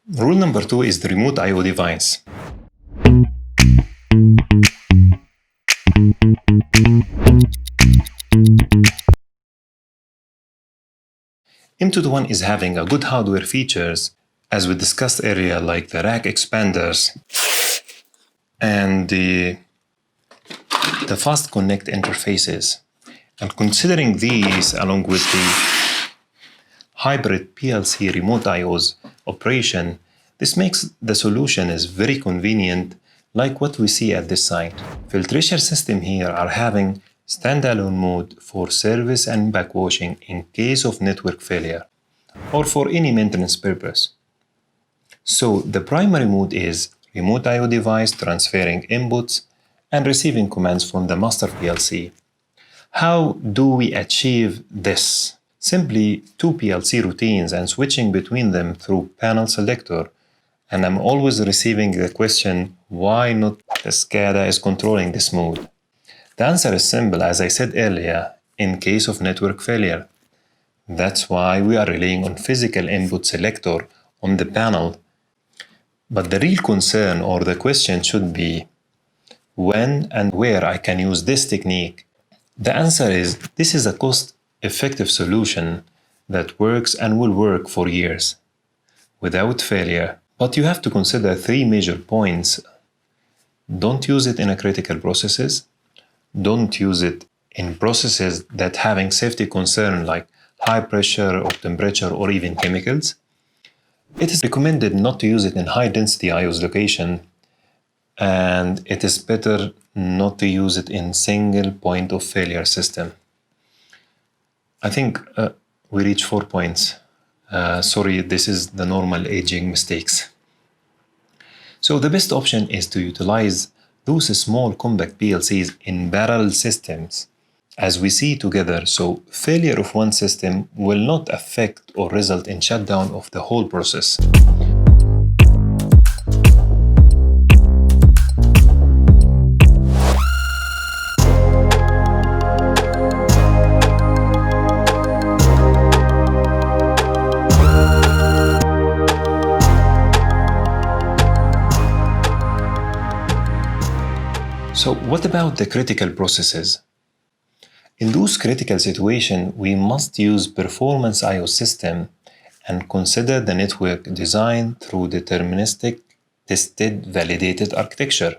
Rule number 2 is the remote I/O device. M221 is having a good hardware features, as we discussed earlier, like the rack expanders and the fast connect interfaces. And considering these, along with the hybrid PLC remote I/O's operation, this makes the solution is very convenient, like what we see at this site. Filtration system here are having standalone mode for service and backwashing in case of network failure or for any maintenance purpose. So the primary mode is remote I/O device transferring inputs and receiving commands from the master PLC. How do we achieve this? Simply two PLC routines and switching between them through panel selector. And I'm always receiving the question, why not the SCADA is controlling this mode? The answer is simple, as I said earlier, in case of network failure. That's why we are relying on physical input selector on the panel. But the real concern or the question should be, when and where I can use this technique? The answer is, this is a cost-effective solution that works and will work for years without failure. But you have to consider three major points. Don't use it in critical processes. Don't use it in processes that having safety concern like high pressure or temperature or even chemicals. It is recommended not to use it in high density I/O's location, and it is better not to use it in single point of failure system. I think we reached 4 points. Sorry, this is the normal aging mistakes. So the best option is to utilize those small compact PLCs in parallel systems as we see together, so failure of one system will not affect or result in shutdown of the whole process. So what about the critical processes? In those critical situations, we must use performance I/O system and consider the network design through deterministic tested validated architecture,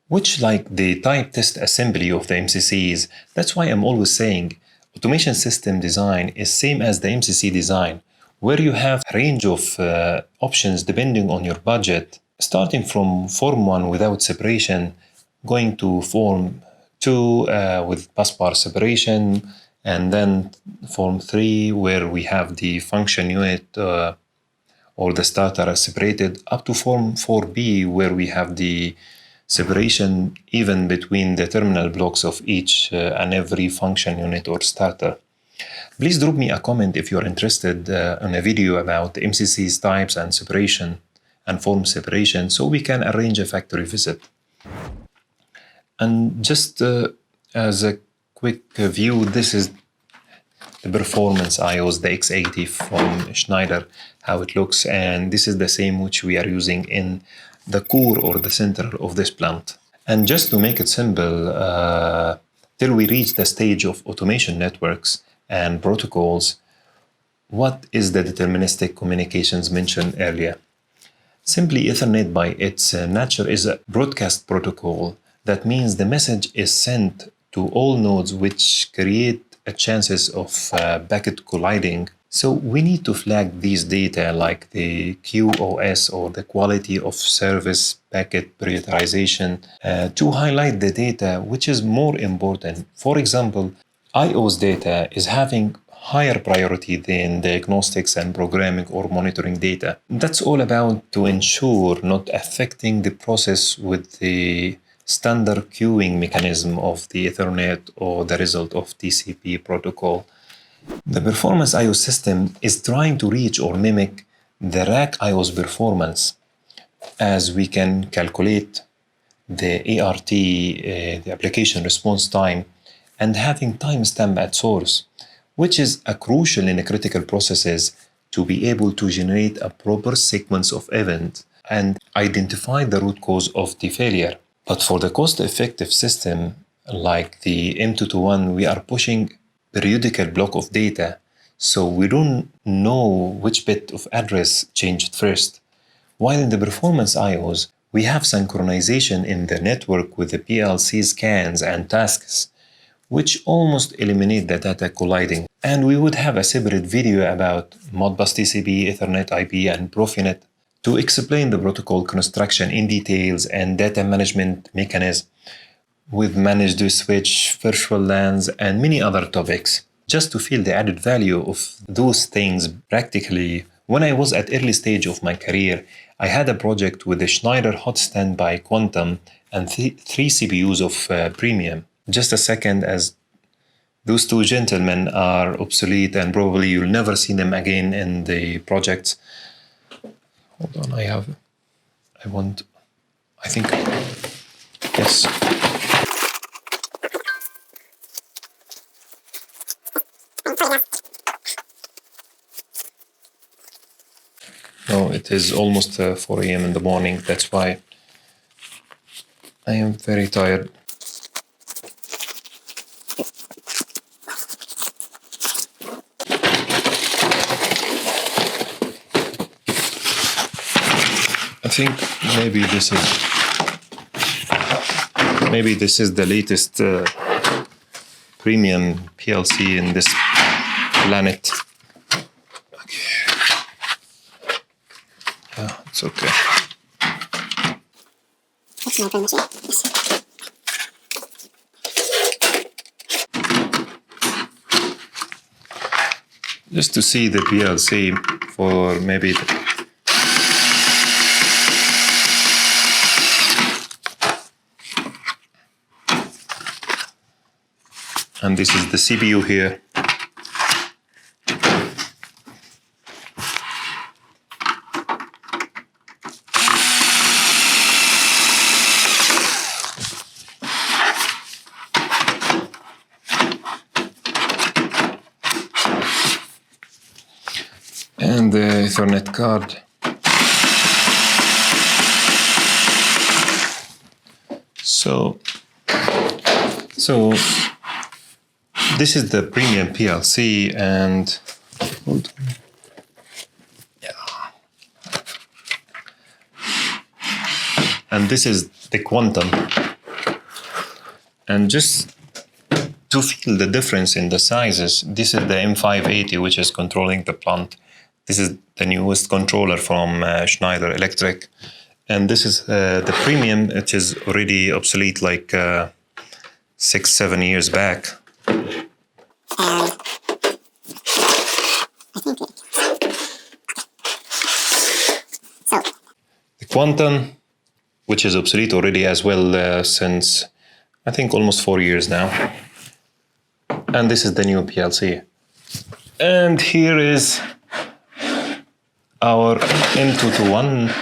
which like the type test assembly of the MCCs. That's why I'm always saying automation system design is same as the MCC design, where you have a range of options depending on your budget, starting from Form 1 without separation, going to Form 2 with busbar separation, and then Form 3 where we have the function unit or the starter separated, up to Form 4B where we have the separation even between the terminal blocks of each and every function unit or starter. Please drop me a comment if you're interested in a video about the MCC's types and separation and form separation, so we can arrange a factory visit. And just as a quick view, this is the performance I/Os, the X80 from Schneider, how it looks, and this is the same which we are using in the core or the center of this plant. And just to make it simple, till we reach the stage of automation networks and protocols, what is the deterministic communications mentioned earlier? Simply, Ethernet by its nature is a broadcast protocol. That means the message is sent to all nodes, which create chances of packet colliding. So we need to flag these data like the QoS or the quality of service packet prioritization to highlight the data which is more important. For example, I/O's data is having higher priority than diagnostics and programming or monitoring data. That's all about to ensure not affecting the process with the standard queuing mechanism of the Ethernet or the result of TCP protocol. The performance I/O system is trying to reach or mimic the rack I/O's performance, as we can calculate the ART, the application response time, and having timestamp at source, which is crucial in critical processes to be able to generate a proper sequence of events and identify the root cause of the failure. But for the cost-effective system like the M221, we are pushing periodical block of data, so we don't know which bit of address changed first. While in the performance IOs, we have synchronization in the network with the PLC scans and tasks, which almost eliminate the data colliding. And we would have a separate video about Modbus TCP, Ethernet IP, and Profinet to explain the protocol construction in details and data management mechanism with managed switch, virtual LANs, and many other topics. Just to feel the added value of those things practically, when I was at early stage of my career, I had a project with the Schneider Hot Standby Quantum and three CPUs of premium. Just a second, as those two gentlemen are obsolete and probably you'll never see them again in the projects. Hold on, yes. No, it is almost 4 a.m. in the morning. That's why I am very tired. I think maybe this is the latest premium PLC in this planet. Okay. Yeah, it's okay. That's my machine. Yes. Just to see the PLC for maybe and this is the CPU here. And the Ethernet card. So this is the premium PLC, and and this is the Quantum. And just to feel the difference in the sizes, this is the M580, which is controlling the plant. This is the newest controller from Schneider Electric. And this is the premium, which is already obsolete like 6-7 years back. I think so. The Quantum, which is obsolete already as well since I think almost 4 years now. And this is the new PLC. And here is our M221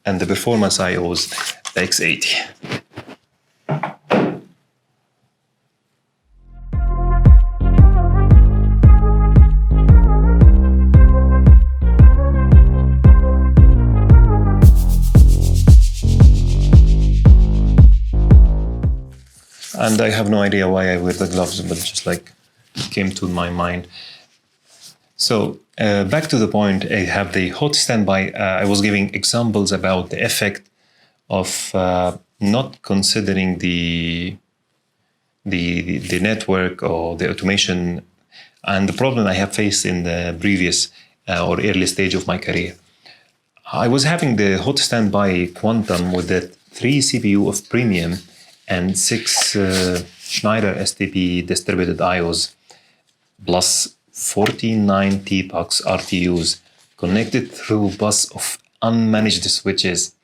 and the performance IOs, the X80. And I have no idea why I wear the gloves, but just like came to my mind. So back to the point, I have the hot standby. I was giving examples about the effect of not considering the network or the automation and the problem I have faced in the previous or early stage of my career. I was having the hot standby Quantum with the 3 CPU of premium and 6 Schneider STP distributed IOs plus 49 TPUX RTUs connected through bus of unmanaged switches.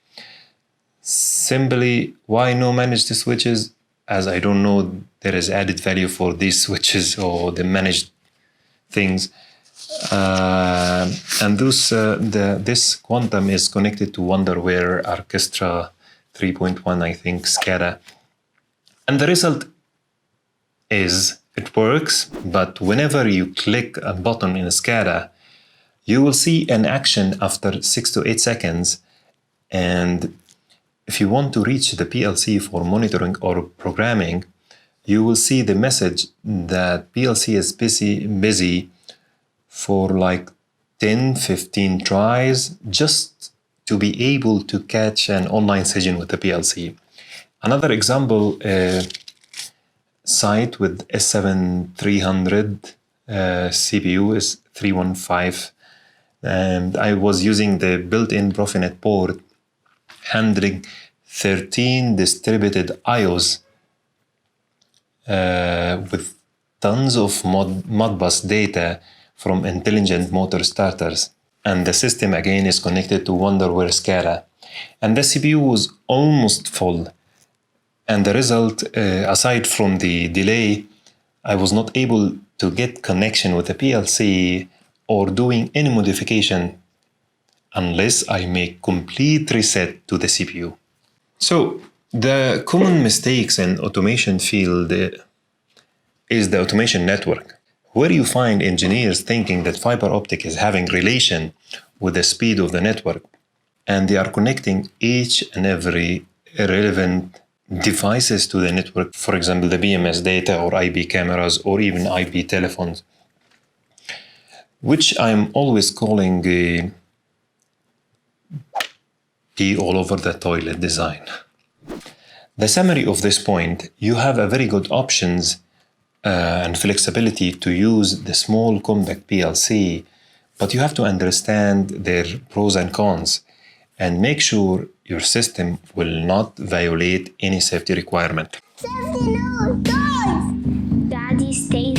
Simply, why no managed switches? As I don't know there is added value for these switches or the managed things. And this Quantum is connected to Wonderware Orchestra 3.1, I think, SCADA. And the result is it works, but whenever you click a button in SCADA, You will see an action after 6 to 8 seconds, and if you want to reach the PLC for monitoring or programming, you will see the message that PLC is busy for like 10-15 tries just to be able to catch an online session with the PLC. Another example, site with S7-300 CPU is 315, and I was using the built-in Profinet port handling 13 distributed IOs with tons of Modbus data from intelligent motor starters. And the system again is connected to Wonderware SCADA. And the CPU was almost full. And the result, aside from the delay, I was not able to get connection with the PLC or doing any modification unless I make complete reset to the CPU. So the common mistakes in automation field is the automation network, where you find engineers thinking that fiber optic is having relation with the speed of the network, and they are connecting each and every relevant devices to the network, for example, the BMS data or IP cameras or even IP telephones, which I'm always calling pee all over the toilet design. The summary of this point, you have a very good options and flexibility to use the small compact PLC, but you have to understand their pros and cons and make sure your system will not violate any safety requirement. Safety, no, toys! Daddy, stay